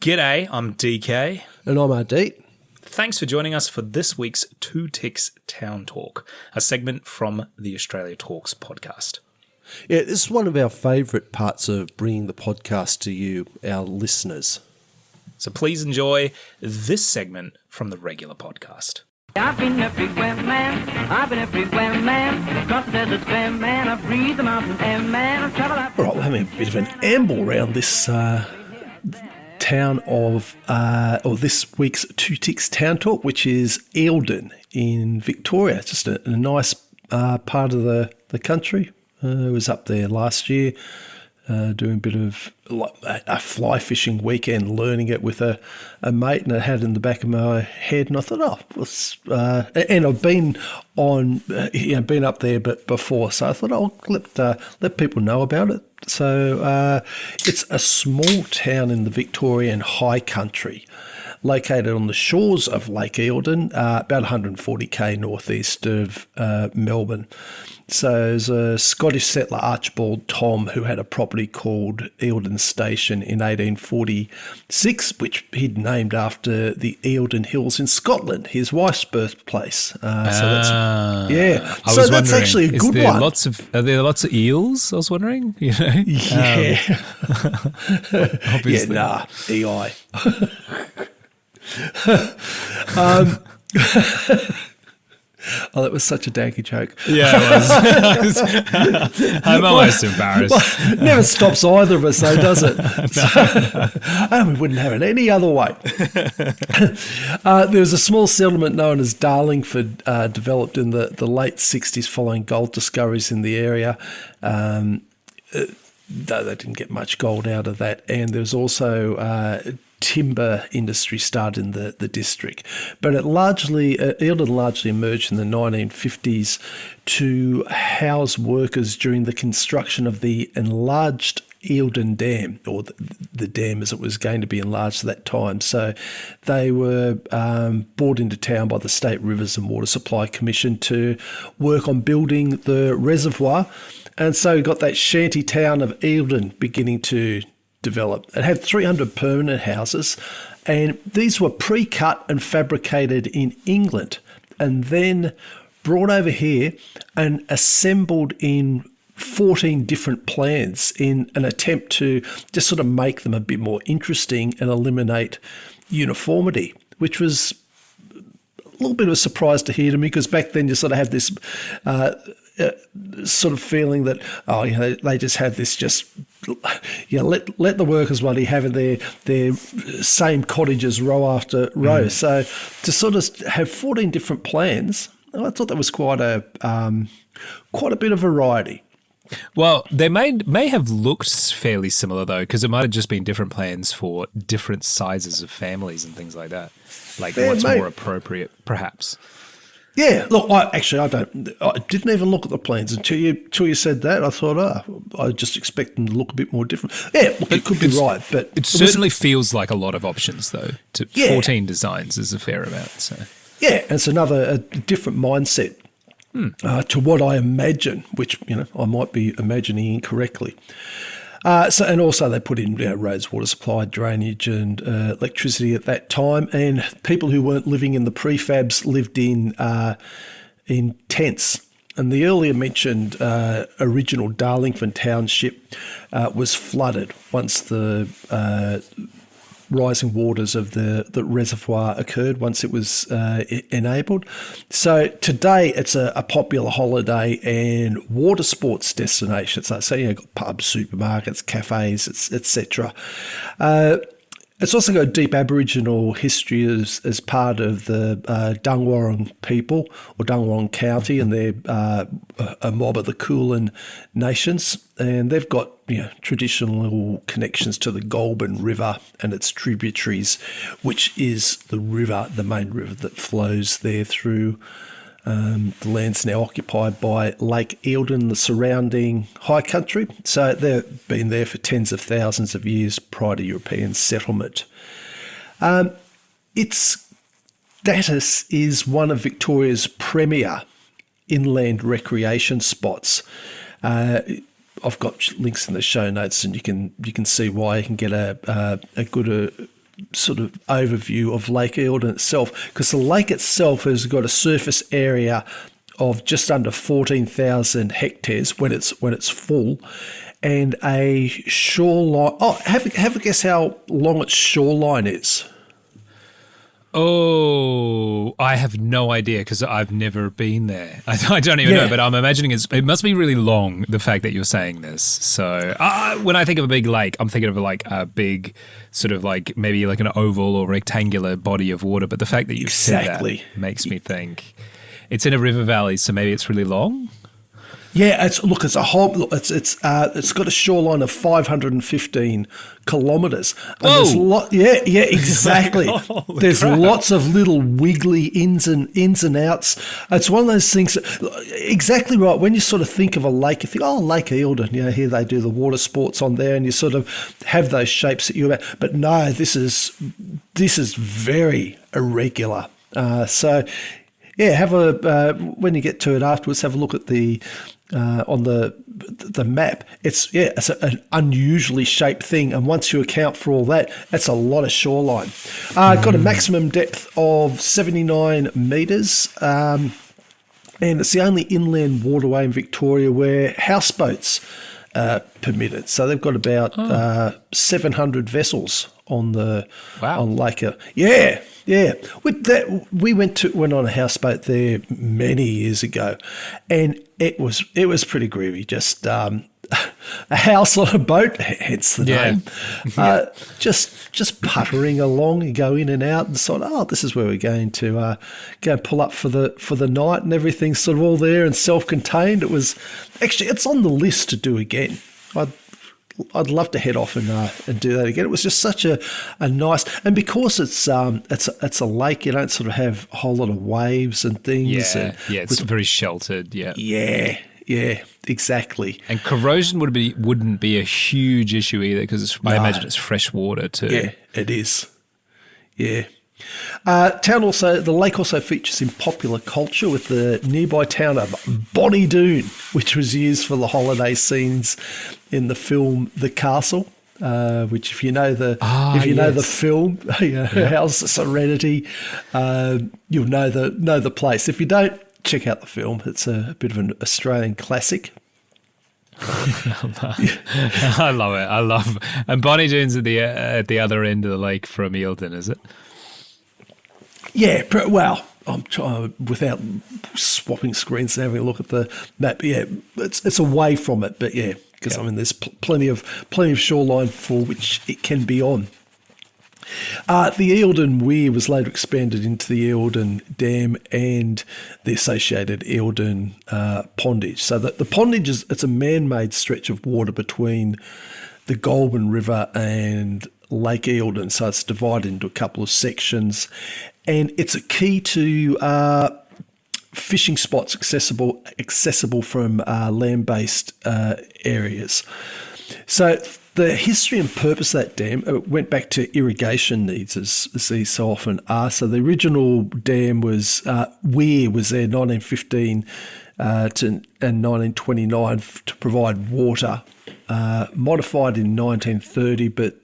G'day, I'm DK. And I'm Ardeet. Thanks for joining us for this week's Two Ticks Town Talk, a segment from the Australia Talks podcast. Yeah, this is one of our favourite parts of bringing the podcast to you, our listeners. So please enjoy this segment from the regular podcast. I've been everywhere, man. I've been everywhere, man. Across the desert, fair man. I've breathed the mountain air, man. I've traveled out. All right, we're having a bit of an amble around this town of, or this week's Two Ticks Town Talk, which is Eildon in Victoria. Just a nice part of the country. I was up there last year doing a bit of a fly fishing weekend, learning it with a mate, and I had it in the back of my head, and I thought, and I've been on, been up there but before, so I thought I'll let people know about it. So it's a small town in the Victorian high country, located on the shores of Lake Eildon, about 140k northeast of Melbourne. So there's a Scottish settler, Archibald Tom, who had a property called Eildon Station in 1846, which he'd named after the Eildon Hills in Scotland, his wife's birthplace. So that's actually a good one. Are there lots of eels? I was wondering. Yeah. Obviously. EI. Oh, that was such a danky joke. Yeah, it was. I'm almost embarrassed. Well, it never stops either of us, though, does it? We wouldn't have it any other way. There was a small settlement known as Darlingford, developed in the late 60s following gold discoveries in the area. Though they didn't get much gold out of that. And there was also timber industry started in the district. But Eildon largely emerged in the 1950s to house workers during the construction of the enlarged Eildon Dam, or the dam as it was going to be enlarged at that time. So they were brought into town by the State Rivers and Water Supply Commission to work on building the reservoir. And so we got that shanty town of Eildon beginning to develop. It had 300 permanent houses, and these were pre-cut and fabricated in England and then brought over here and assembled in 14 different plans in an attempt to just sort of make them a bit more interesting and eliminate uniformity, which was a little bit of a surprise to hear to me, because back then you sort of had this sort of feeling that, they just have this let the workers bloody have their same cottages row after row. So to sort of have 14 different plans, I thought that was quite a bit of variety. Well, they may have looked fairly similar, though, because it might have just been different plans for different sizes of families and things like that. Like what's more appropriate, perhaps. Yeah, look, I didn't even look at the plans until you said that. I thought, I just expect them to look a bit more different. Yeah, look, it could be right, but it certainly feels like a lot of options, though. 14 designs is a fair amount. So yeah, it's a different mindset to what I imagine, which I might be imagining incorrectly. And also they put in roads, water supply, drainage, and electricity at that time. And people who weren't living in the prefabs lived in tents. And the earlier mentioned original Darlingford township was flooded once the rising waters of the reservoir occurred, once it was enabled. So today it's a popular holiday and water sports destination. So you've got pubs, supermarkets, cafes, etc. It's also got deep Aboriginal history as part of the Dungwarong people, or Dungwarong County, and they're a mob of the Kulin nations, and they've got traditional connections to the Goulburn River and its tributaries, which is the main river that flows there through the land's now occupied by Lake Eildon, the surrounding high country. So they've been there for tens of thousands of years prior to European settlement. Its status is one of Victoria's premier inland recreation spots. I've got links in the show notes, and you can see why. You can get a good sort of overview of Lake Eildon itself, because the lake itself has got a surface area of just under 14,000 hectares when it's full, and a shoreline. Oh, have a guess how long its shoreline is. Oh, I have no idea because I've never been there. I don't even know, but I'm imagining it must be really long, the fact that you're saying this. So when I think of a big lake, I'm thinking of like a big sort of like maybe like an oval or rectangular body of water. But the fact that you've said that makes me think it's in a river valley, so maybe it's really long. Yeah, it's a whole. It's got a shoreline of 515 kilometres. Whoa! Exactly. There's lots of little wiggly ins and outs. It's one of those things. Exactly right. When you sort of think of a lake, you think, oh, Lake Eildon. You know, here they do the water sports on there, and you sort of have those shapes that you're about. But no, this is very irregular. So. Yeah, have when you get to it afterwards, have a look at the on the map. It's an unusually shaped thing, and once you account for all that, that's a lot of shoreline. Got a maximum depth of 79 metres, and it's the only inland waterway in Victoria where houseboats are permitted. So they've got about 700 vessels on Lake. Yeah. We went on a houseboat there many years ago, and it was pretty groovy. Just a house on a boat, hence the name. Just puttering along, you go in and out, and sort of, this is where we're going to go and pull up for the night, and everything's sort of all there and self-contained. It was actually, it's on the list to do again. I'd love to head off and do that again. It was just such a nice, and because it's a lake, you don't sort of have a whole lot of waves and things. It's very sheltered. Yeah, exactly. And corrosion wouldn't be a huge issue either because I imagine it's fresh water too. Yeah, it is. Yeah. The lake also features in popular culture with the nearby town of Bonnydoon, which was used for the holiday scenes in the film The Castle. Which, if you know the film, House of Serenity, you'll know the place. If you don't, check out the film. It's a bit of an Australian classic. I love it. And Bonnydoon's at the other end of the lake from Eildon, is it? Yeah, well, I'm trying without swapping screens and having a look at the map. Yeah, it's away from it, but yeah, because I mean, there's plenty of shoreline for which it can be on. The Eildon Weir was later expanded into the Eildon Dam and the associated Eildon pondage. So the pondage it's a man-made stretch of water between the Goulburn River and Lake Eildon. So it's divided into a couple of sections, and it's a key to fishing spots accessible from land-based areas. So the history and purpose of that dam went back to irrigation needs, as these so often are. So the original dam weir was there 1915 and 1929 to provide water, modified in 1930, but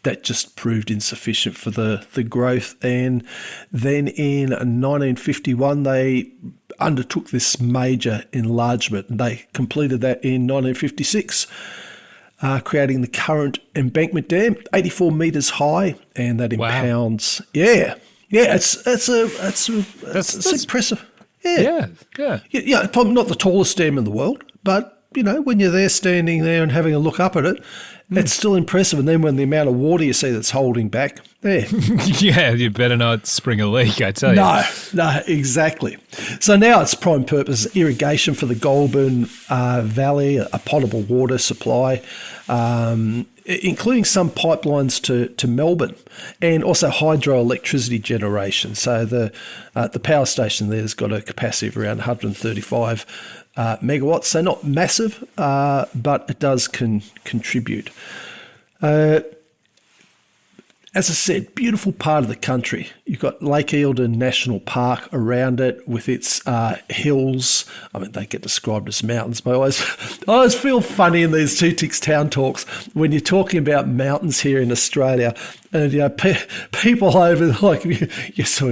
that just proved insufficient for the growth. And then in 1951, they undertook this major enlargement, and they completed that in 1956. Creating the current embankment dam, 84 metres high, and that impounds. Yeah, it's impressive. Yeah, probably not the tallest dam in the world, but when you're there, standing there and having a look up at it, it's still impressive. And then when the amount of water you see that's holding back, yeah, you better not spring a leak, I tell you. No, exactly. So now its prime purpose is irrigation for the Goulburn Valley, a potable water supply, including some pipelines to Melbourne, and also hydroelectricity generation. So the power station there has got a capacity of around 135 megawatts, so not massive, but it does contribute. as I said, beautiful part of the country. You've got Lake Eildon National Park around it with its hills. I mean, they get described as mountains, but I always feel funny in these Two Ticks Town talks when you're talking about mountains here in Australia. And, people over like you saw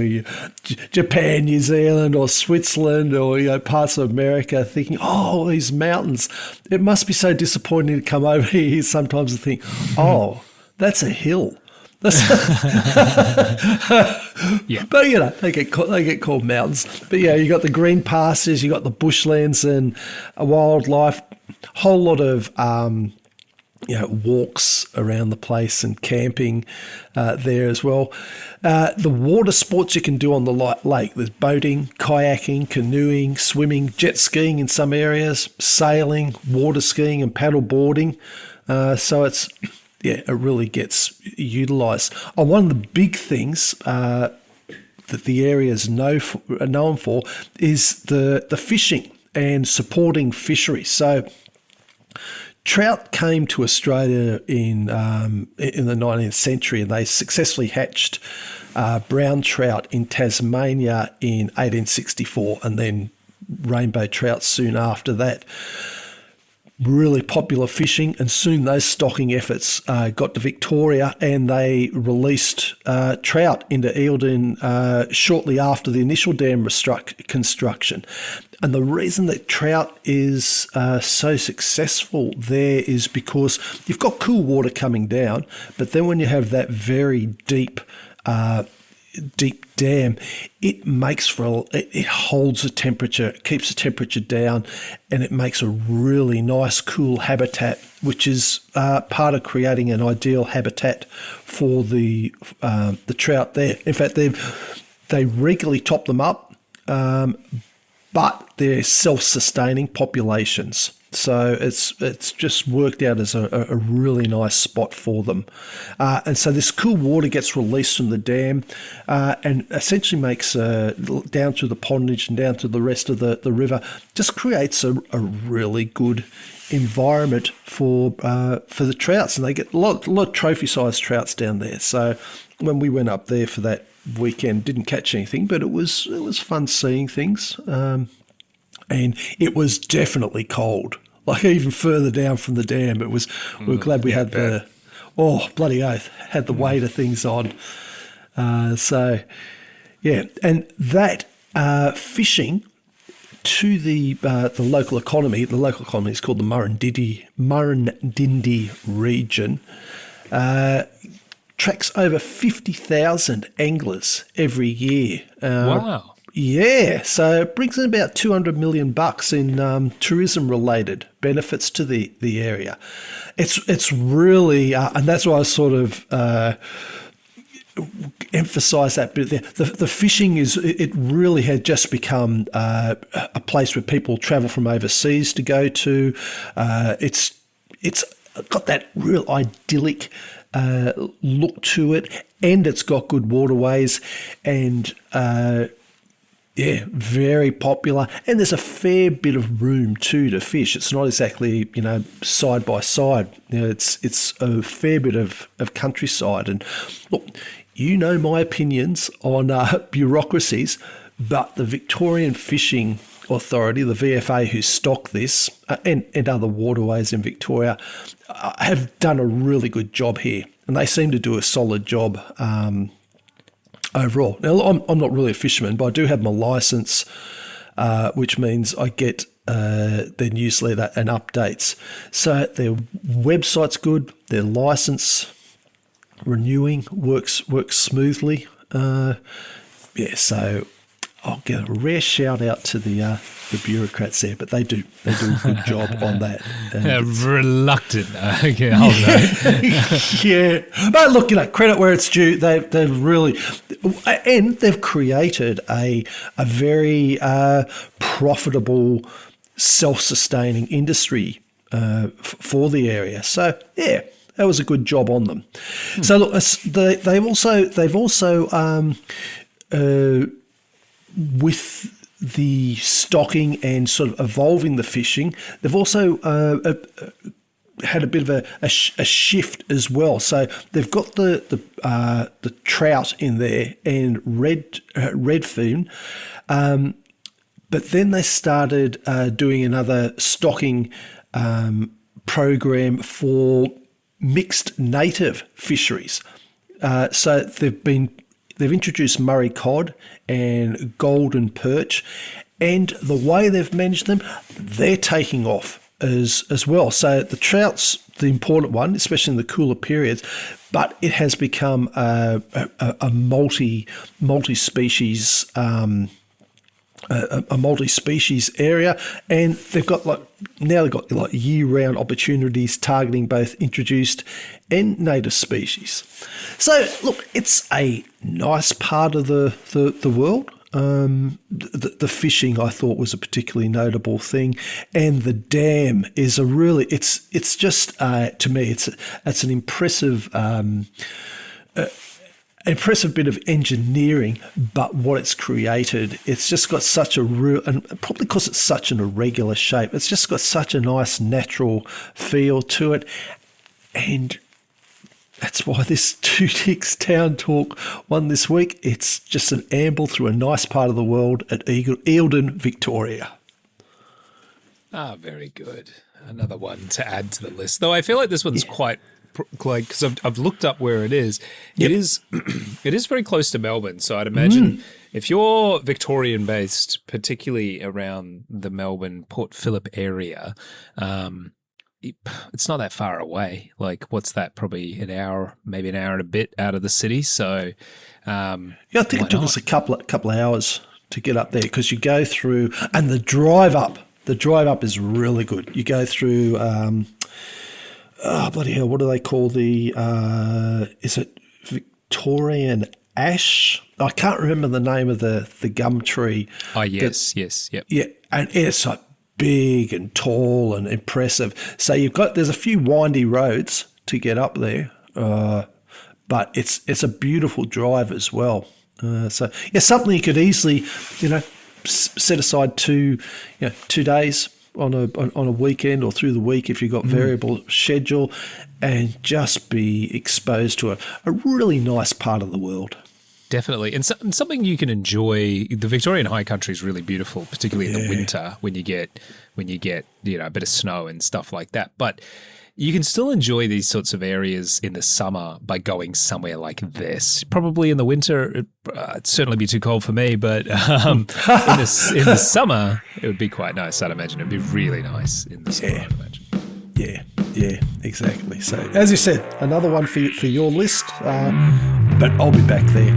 Japan, New Zealand or Switzerland or, parts of America thinking, oh, these mountains. It must be so disappointing to come over here sometimes and think, oh, that's a hill. Yeah. But they get called mountains. But you got the green pastures, you got the bushlands and wildlife, whole lot of walks around the place and camping there as well. The water sports you can do on the lake. There's boating, kayaking, canoeing, swimming, jet skiing in some areas, sailing, water skiing and paddle boarding. So it's it really gets utilised. One of the big things that the area is known for is the fishing and supporting fisheries. So trout came to Australia in the 19th century, and they successfully hatched brown trout in Tasmania in 1864, and then rainbow trout soon after that. Really popular fishing, and soon those stocking efforts got to Victoria, and they released trout into Eildon shortly after the initial dam construction. And the reason that trout is so successful there is because you've got cool water coming down, but then when you have that very deep dam, it holds the temperature, keeps the temperature down, and it makes a really nice, cool habitat, which is part of creating an ideal habitat for the trout there. In fact, they regularly top them up, but they're self-sustaining populations. So it's just worked out as a really nice spot for them. And so this cool water gets released from the dam and essentially makes, down through the pondage and down to the rest of the river, just creates a really good environment for the trouts. And they get a lot of trophy-sized trouts down there. So when we went up there for that weekend, didn't catch anything, but it was fun seeing things. And it was definitely cold. Like even further down from the dam, we were glad we had bloody oath, had the weight of things on. And that fishing to the local economy. The local economy is called the Murrindindi region. Tracks over 50,000 anglers every year. Wow. Yeah, so it brings in about $200 million in tourism-related benefits to the area. It's really, and that's why I sort of emphasise that bit there. The fishing it really had just become a place where people travel from overseas to go to. It's got that real idyllic look to it, and it's got good waterways and. Very popular. And there's a fair bit of room too to fish. It's not exactly, side by side. It's a fair bit of countryside. And look, my opinions on bureaucracies, but the Victorian Fishing Authority, the VFA, who stock this and other waterways in Victoria, have done a really good job here. And they seem to do a solid job overall. Now, I'm not really a fisherman, but I do have my licence, which means I get their newsletter and updates. So their website's good, their licence renewing works smoothly. So I'll get a rare shout out to the bureaucrats there, but they do a good job on that. Reluctant. Okay, hold on. Yeah, but look, credit where it's due. They've really, and they've created a very profitable, self-sustaining industry for the area. So yeah, that was a good job on them. So look, they've also with the stocking and sort of evolving the fishing, they've also had a bit of a shift as well. So they've got the trout in there and redfin, but then they started doing another stocking program for mixed native fisheries. So they've introduced Murray cod and golden perch, and the way they've managed them, they're taking off as well. So the trout's the important one, especially in the cooler periods, but it has become a multi-species a multi-species area, and they've got like year-round opportunities targeting both introduced and native species. So look, it's a nice part of the world. The fishing I thought was a particularly notable thing, and the dam is it's just to me it's an impressive bit of engineering, but what it's created, it's just got such a real, and probably because it's such an irregular shape, it's just got such a nice natural feel to it, and that's why this Two Ticks Town Talk won this week. It's just an amble through a nice part of the world at Eildon, Victoria. Ah, very good. Another one to add to the list, though I feel like this one's quite like, because I've looked up where it is. Yep. It is very close to Melbourne, so I'd imagine if you're Victorian based, particularly around the Melbourne Port Phillip area, it's not that far away. Like, what's that? Probably an hour, maybe an hour and a bit out of the city. So I think it took us a couple of hours to get up there, because you go through, and the drive up is really good. You go through bloody hell, what do they call the, is it Victorian ash? I can't remember the name of the gum tree. Oh, yes, yep. Yeah, and it's like big and tall and impressive. So there's a few windy roads to get up there, but it's a beautiful drive as well. So yeah, something you could easily, set aside 2 days on a weekend or through the week if you've got variable schedule, and just be exposed to a really nice part of the world. Definitely. And something you can enjoy. The Victorian High Country is really beautiful, particularly in the winter when you get a bit of snow and stuff like that. But you can still enjoy these sorts of areas in the summer by going somewhere like this. Probably in the winter, it'd certainly be too cold for me, but in the summer, it would be quite nice. I'd imagine it'd be really nice in the summer, I'd imagine. Yeah, exactly. So, as you said, another one for your list, but I'll be back there.